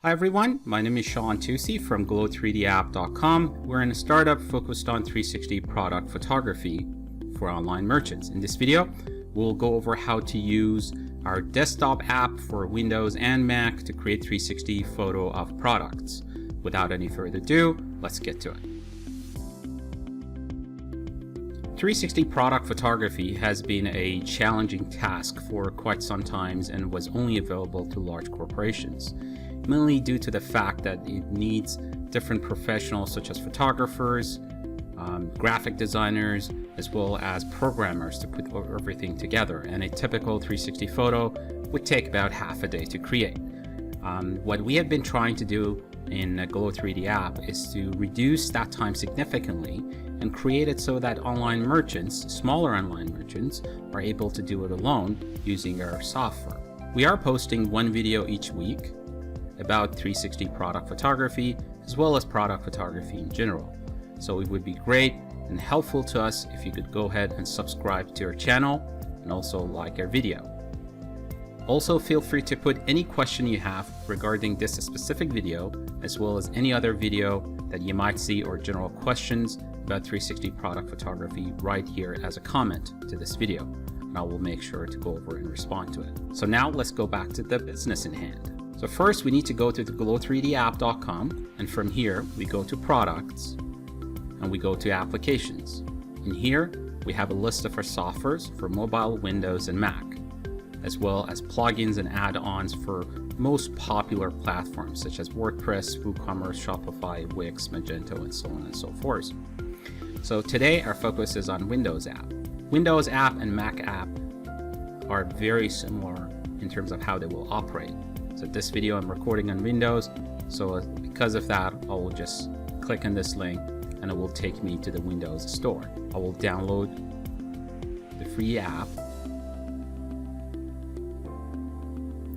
Hi everyone, my name is Sean Tusi from glow3dapp.com. We're in a startup focused on 360 product photography for online merchants. In this video, we'll go over how to use our desktop app for Windows and Mac to create 360 photo of products. Without any further ado, let's get to it. 360 product photography has been a challenging task for quite some time and was only available to large corporations, mainly due to the fact that it needs different professionals such as photographers, graphic designers, as well as programmers to put everything together. And a typical 360 photo would take about half a day to create. What we have been trying to do in Glow 3D app is to reduce that time significantly and create it so that online merchants, smaller online merchants, are able to do it alone using our software. We are posting one video each week about 360 product photography as well as product photography in general. So it would be great and helpful to us if you could go ahead and subscribe to our channel and also like our video. Also, feel free to put any question you have regarding this specific video as well as any other video that you might see or general questions about 360 product photography right here as a comment to this video, and I will make sure to go over and respond to it. So now let's go back to the business in hand. So first we need to go to the glow3dapp.com, and from here we go to products and we go to applications. In here we have a list of our softwares for mobile, Windows and Mac, as well as plugins and add-ons for most popular platforms such as WordPress, WooCommerce, Shopify, Wix, Magento, and so on and so forth. So today our focus is on Windows app. Windows app and Mac app are very similar in terms of how they will operate. So this video I'm recording on Windows, so because of that I will just click on this link and it will take me to the Windows store. I will download the free app.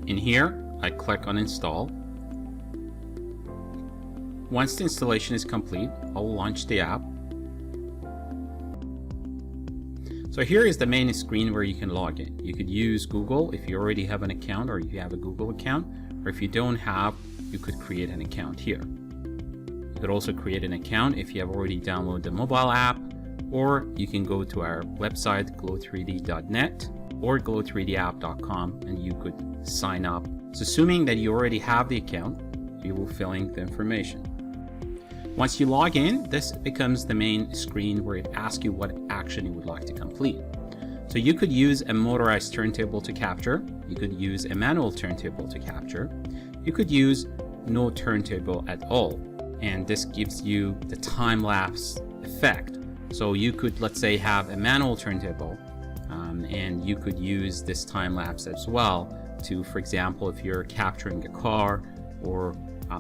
In here I click on install. Once the installation is complete, I will launch the app. So here is the main screen where you can log in. You could use Google if you already have an account, or you have a Google account, or if you don't have, you could create an account here. You could also create an account if you have already downloaded the mobile app, or you can go to our website glow3d.net or glow3dapp.com and you could sign up. So assuming that you already have the account, you will fill in the information. Once you log in, this becomes the main screen where it asks you what action you would like to complete. So you could use a motorized turntable to capture, you could use a manual turntable to capture, you could use no turntable at all, and this gives you the time-lapse effect. So you could, let's say, have a manual turntable, and you could use this time-lapse as well to, for example, if you're capturing a car, or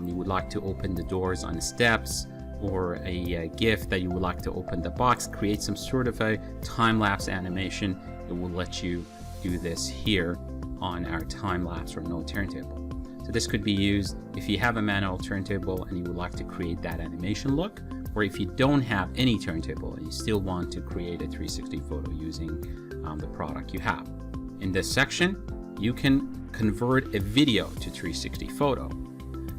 you would like to open the doors on the steps, or a GIF that you would like to open the box, create some sort of a time-lapse animation. It will let you do this here on our time-lapse or no turntable. So this could be used if you have a manual turntable and you would like to create that animation look, or if you don't have any turntable and you still want to create a 360 photo using the product you have. In this section, you can convert a video to 360 photo.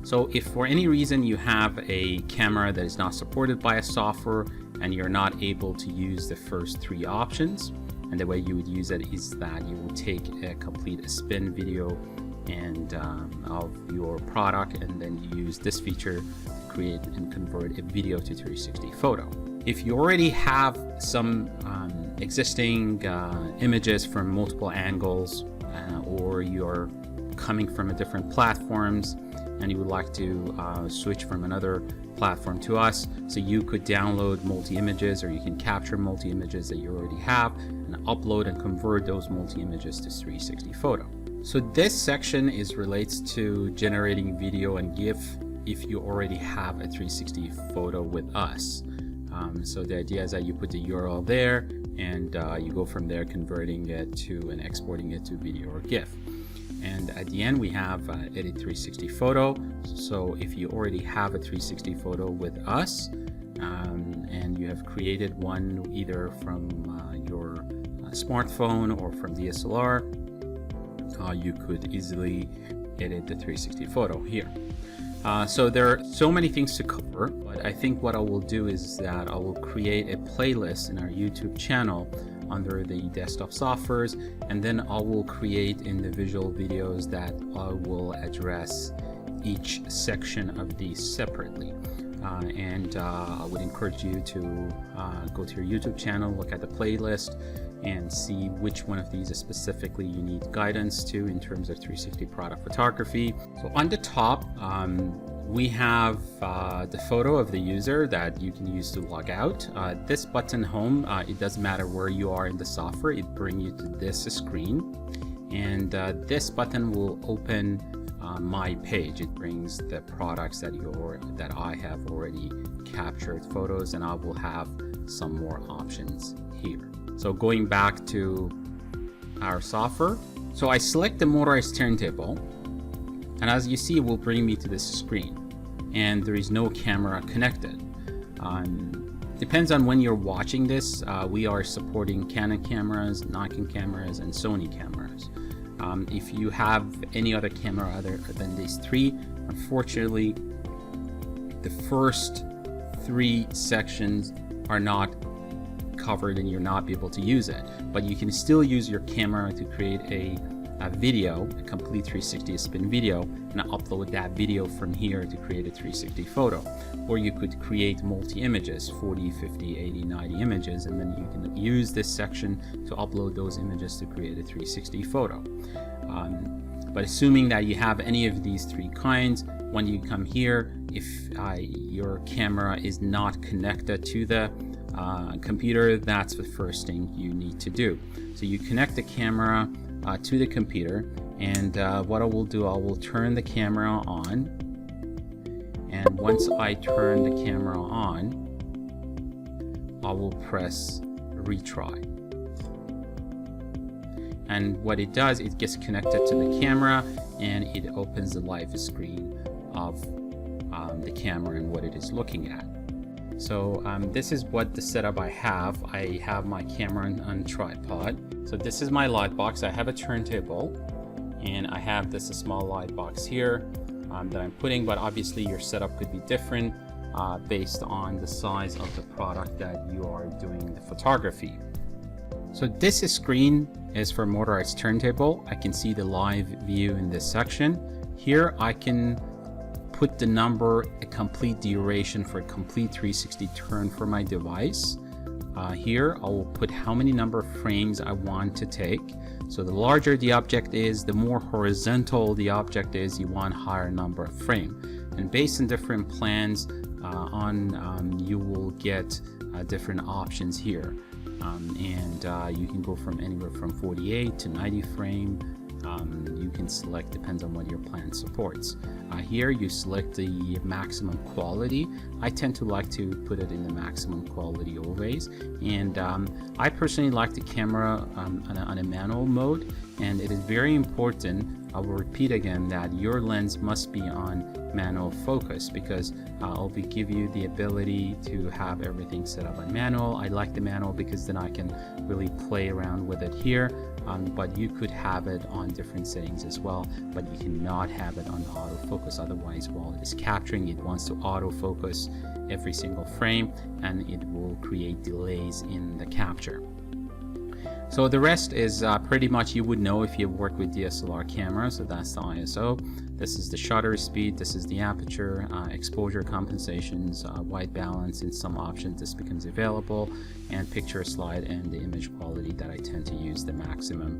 So if for any reason you have a camera that is not supported by a software and you're not able to use the first three options, and the way you would use it is that you will take a spin video and of your product, and then you use this feature to create and convert a video to 360 photo. If you already have some existing images from multiple angles, or you're coming from a different platforms and you would like to switch from another platform to us, so you could download multi-images, or you can capture multi-images that you already have and upload and convert those multi-images to 360 photo. So this section relates to generating video and GIF if you already have a 360 photo with us. So the idea is that you put the URL there and you go from there converting it to and exporting it to video or GIF. And at the end we have edit 360 photo. So if you already have a 360 photo with us and you have created one either from your smartphone or from DSLR, you could easily edit the 360 photo here. So there are so many things to cover, but I think what I will do is that I will create a playlist in our YouTube channel under the desktop softwares, and then I will create individual videos that I will address each section of these separately. I would encourage you to go to your YouTube channel, look at the playlist, and see which one of these specifically you need guidance to in terms of 360 product photography. So on the top, we have the photo of the user that you can use to log out. This button home, it doesn't matter where you are in the software, it brings you to this screen. And this button will open my page. It brings the products that I have already captured photos, and I will have some more options here. So going back to our software, so I select the motorized turntable, and as you see, it will bring me to this screen, and there is no camera connected. Depends on when you're watching this. We are supporting Canon cameras, Nikon cameras, and Sony cameras. If you have any other camera other than these three, unfortunately, the first three sections are not covered and you're not be able to use it, but you can still use your camera to create a video, a complete 360 spin video, and upload that video from here to create a 360 photo. Or you could create multi-images, 40, 50, 80, 90 images, and then you can use this section to upload those images to create a 360 photo. But assuming that you have any of these three kinds, when you come here, if your camera is not connected to the computer, that's the first thing you need to do. So you connect the camera to the computer, and what I will do, I will turn the camera on, and once I turn the camera on, I will press retry. And what it does, it gets connected to the camera and it opens the live screen of the camera and what it is looking at. So this is what the setup I have. I have my camera on tripod. So this is my light box. I have a turntable, and I have this small light box here that I'm putting, but obviously your setup could be different based on the size of the product that you are doing the photography. So this screen is for motorized turntable. I can see the live view in this section. Here I can put the number, a complete duration for a complete 360 turn for my device. Here I will put how many number of frames I want to take. So the larger the object is, the more horizontal the object is, you want higher number of frame. And based on different plans you will get different options here. You can go from anywhere from 48 to 90 frame. You can select, depends on what your plan supports. Here you select the maximum quality. I tend to like to put it in the maximum quality always, and I personally like the camera on a manual mode, and it is very important, I will repeat again, that your lens must be on manual focus, because I'll give you the ability to have everything set up on manual. I like the manual because then I can really play around with it here. But you could have it on different settings as well, but you cannot have it on autofocus. Otherwise, while it is capturing, it wants to autofocus every single frame, and it will create delays in the capture. So the rest is pretty much you would know if you work with DSLR cameras. So that's the ISO. This is the shutter speed. This is the aperture, exposure compensations, white balance. In some options this becomes available, and picture slide, and the image quality that I tend to use the maximum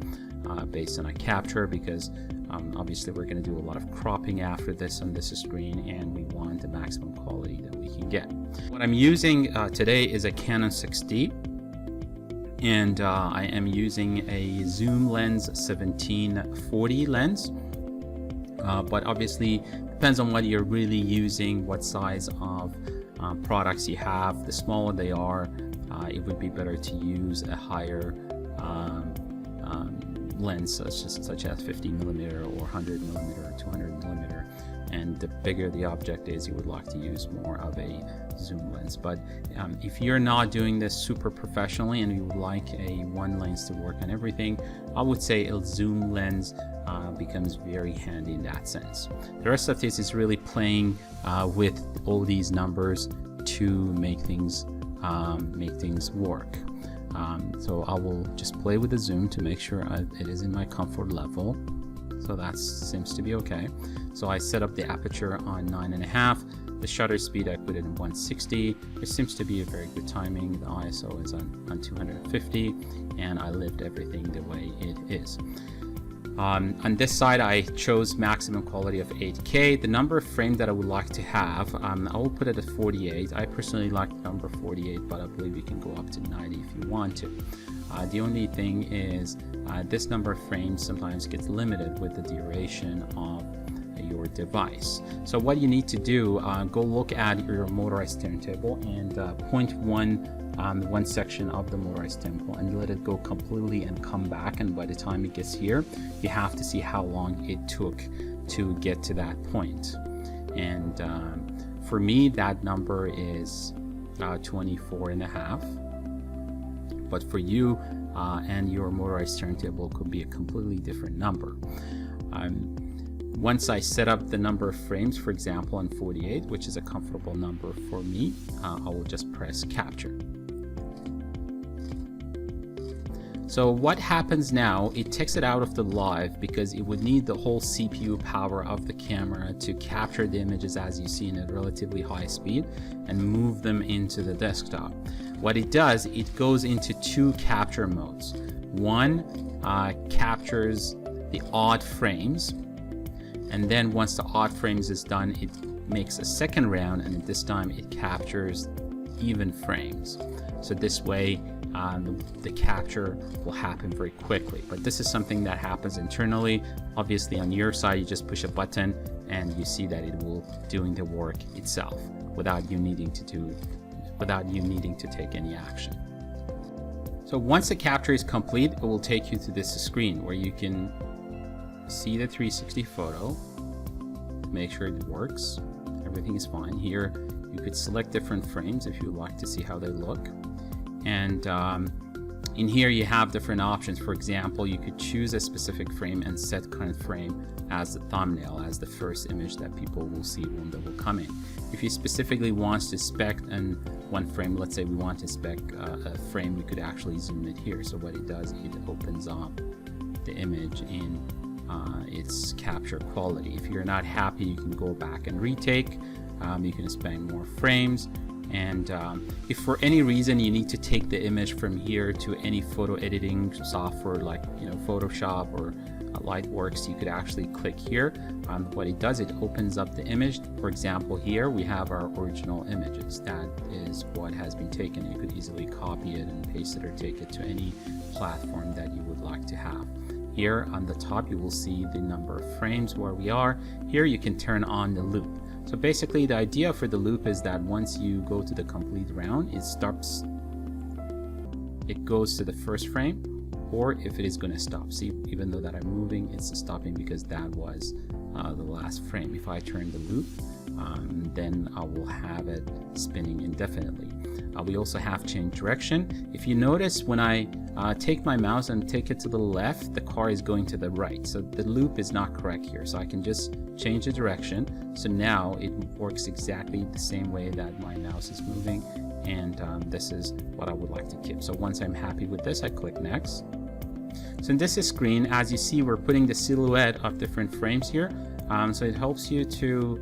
based on a capture, because obviously we're going to do a lot of cropping after this on this screen, and we want the maximum quality that we can get. What I'm using today is a Canon 6D. And I am using a zoom lens 1740 lens, but obviously depends on what you're really using, what size of products you have. The smaller they are, it would be better to use a higher lens such as 50mm or 100mm or 200mm, and the bigger the object is, you would like to use more of a zoom lens. But if you're not doing this super professionally and you would like a one lens to work on everything, I would say a zoom lens becomes very handy in that sense. The rest of this is really playing with all these numbers to make things work. So I will just play with the zoom to make sure it is in my comfort level. So that seems to be okay. So I set up the aperture on 9.5. The shutter speed I put it in 160. It seems to be a very good timing. The ISO is on 250, and I lived everything the way it is. On this side, I chose maximum quality of 8K. The number of frames that I would like to have, I will put it at 48. I personally like the number 48, but I believe you can go up to 90 if you want to. The only thing is this number of frames sometimes gets limited with the duration of your device. So what you need to do, go look at your motorized turntable and point one section of the motorized turntable and let it go completely and come back, and by the time it gets here, you have to see how long it took to get to that point. And for me, that number is 24.5, but for you and your motorized turntable could be a completely different number. Once I set up the number of frames, for example, on 48, which is a comfortable number for me, I will just press capture. So what happens now, it takes it out of the live because it would need the whole CPU power of the camera to capture the images as you see in a relatively high speed and move them into the desktop. What it does, it goes into two capture modes. One captures the odd frames, and then once the odd frames is done, it makes a second round, and this time it captures even frames. So this way the capture will happen very quickly. But this is something that happens internally. Obviously on your side, you just push a button and you see that it will doing the work itself without you needing to take any action. So once the capture is complete, it will take you to this screen where you can see the 360 photo, make sure it works, everything is fine. Here you could select different frames if you would like to see how they look. And in here you have different options. For example, you could choose a specific frame and set current frame as the thumbnail, as the first image that people will see when they will come in. If you specifically want to spec in one frame, let's say we want to spec a frame, we could actually zoom it here. So what it does, it opens up the image in its capture quality. If you're not happy, you can go back and retake. You can spend more frames. And if for any reason you need to take the image from here to any photo editing software like Photoshop or Lightworks, you could actually click here. What it does, it opens up the image. For example, here we have our original images. That is what has been taken. You could easily copy it and paste it or take it to any platform that you would like to have. Here on the top, you will see the number of frames where we are. Here you can turn on the loop. So basically the idea for the loop is that once you go to the complete round, it goes to the first frame, or if it is going to stop. See, even though that I'm moving, it's stopping because that was the last frame. If I turn the loop, then I will have it spinning indefinitely. We also have change direction. If you notice, when I take my mouse and take it to the left, the car is going to the right. So the loop is not correct here. So I can just change the direction. So now it works exactly the same way that my mouse is moving. And this is what I would like to keep. So once I'm happy with this, I click next. So in this screen, as you see, we're putting the silhouette of different frames here. So it helps you to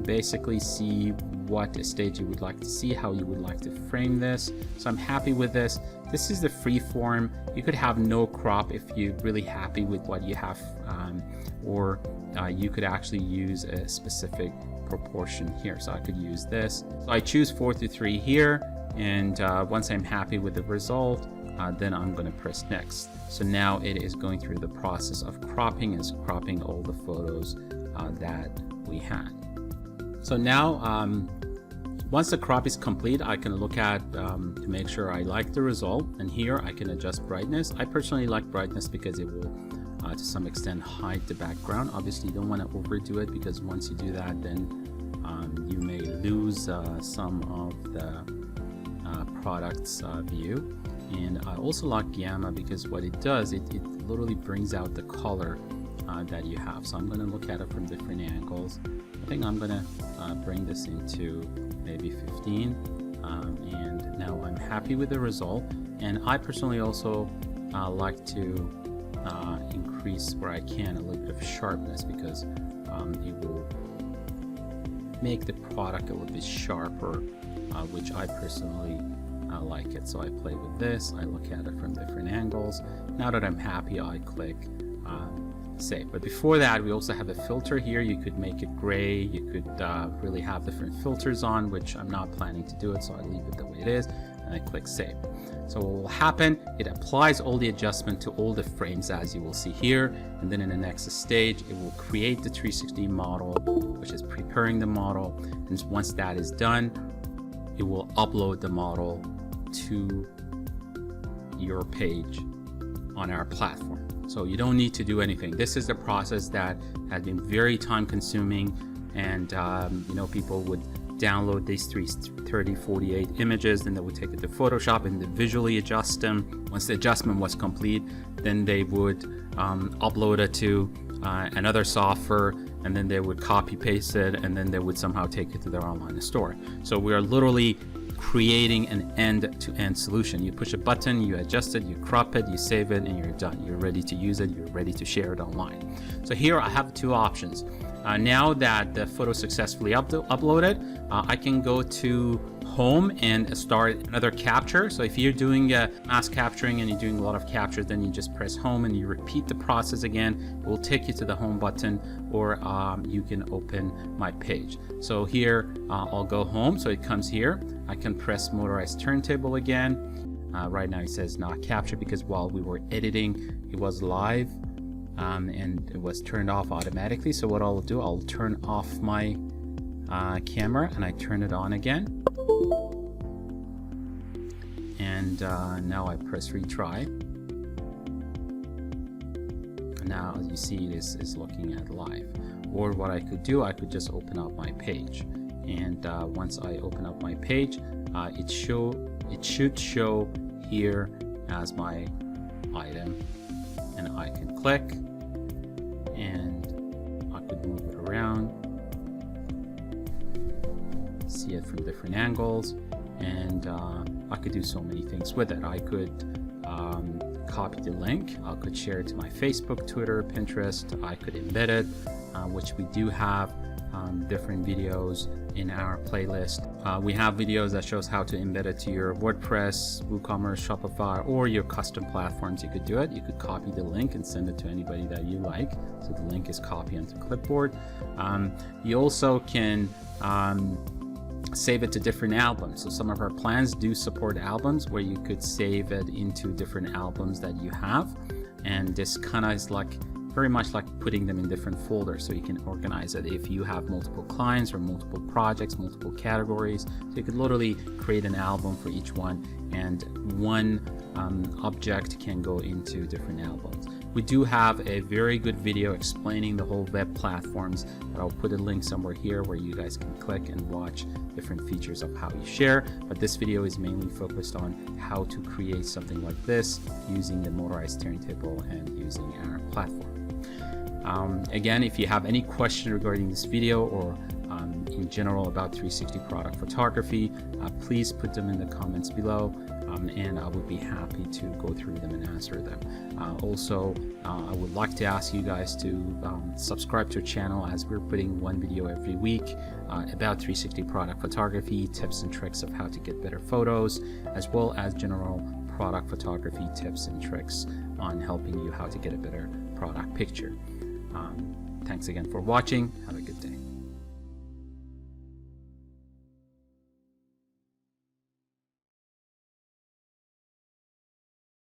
basically see what stage you would like to see, how you would like to frame this. So I'm happy with this. This is the free form. You could have no crop if you're really happy with what you have, or you could actually use a specific proportion here. So I could use this. So I choose 4:3 here, and once I'm happy with the result, then I'm going to press next. So now it is going through the process of cropping. It's cropping all the photos that we had. So now once the crop is complete, I can look at to make sure I like the result, and here I can adjust brightness. I personally like brightness because it will to some extent hide the background. Obviously you don't want to overdo it, because once you do that, then you may lose some of the product's view. And I also like gamma because what it does, it literally brings out the color that you have. So I'm going to look at it from different angles. I think I'm going to bring this into maybe 15, and now I'm happy with the result. And I personally also like to increase where I can a little bit of sharpness, because it will make the product a little bit sharper, which I personally like it. So I play with this, I look at it from different angles. Now that I'm happy, I click save. But before that, we also have a filter here. You could make it gray, you could really have different filters on, which I'm not planning to do it, so I leave it the way it is, and I click save. So what will happen, it applies all the adjustment to all the frames, as you will see here, and then in the next stage it will create the 360 model, which is preparing the model, and once that is done, it will upload the model to your page on our platform. So you don't need to do anything. This is the process that has been very time consuming, and you know, people would download these 30, 48 images, then they would take it to Photoshop and visually adjust them. Once the adjustment was complete, then they would upload it to another software, and then they would copy paste it, and then they would somehow take it to their online store. So we are literally creating an end-to-end solution. You push a button, you adjust it, you crop it, you save it, and you're done. You're ready to use it, you're ready to share it online. So here I have two options. Now that the photo successfully uploaded, I can go to home and start another capture. So if you're doing mass capturing and you're doing a lot of captures, then you just press home and you repeat the process again. It will take you to the home button, or you can open my page. So here I'll go home, so it comes here. I can press motorized turntable again. Right now it says not captured, because while we were editing it was live, and it was turned off automatically. So what I'll do, I'll turn off my camera and I turn it on again, and now I press retry. Now as you see, it is looking at live. Or what I could do, I could just open up my page, and once I open up my page, it should show here as my item, and I can click and I could move it around, see it from different angles, and I could do so many things with it. I could copy the link, I could share it to my Facebook, Twitter, Pinterest, I could embed it, which we do have different videos in our playlist. We have videos that shows how to embed it to your WordPress, WooCommerce, Shopify, or your custom platforms. You could do it. You could copy the link and send it to anybody that you like. So the link is copied onto clipboard. You also can save it to different albums. So some of our plans do support albums where you could save it into different albums that you have. And this kind of is like very much like putting them in different folders, so you can organize it if you have multiple clients or multiple projects, multiple categories. So you could literally create an album for each one, and one object can go into different albums. We do have a very good video explaining the whole web platforms, but I'll put a link somewhere here where you guys can click and watch different features of how you share. But this video is mainly focused on how to create something like this using the motorized turntable and using our platform. Again, if you have any question regarding this video or in general about 360 product photography, please put them in the comments below, and I would be happy to go through them and answer them. Also, I would like to ask you guys to subscribe to our channel, as we're putting one video every week about 360 product photography, tips and tricks of how to get better photos, as well as general product photography tips and tricks on helping you how to get a better product picture. Thanks again for watching. Have a good day.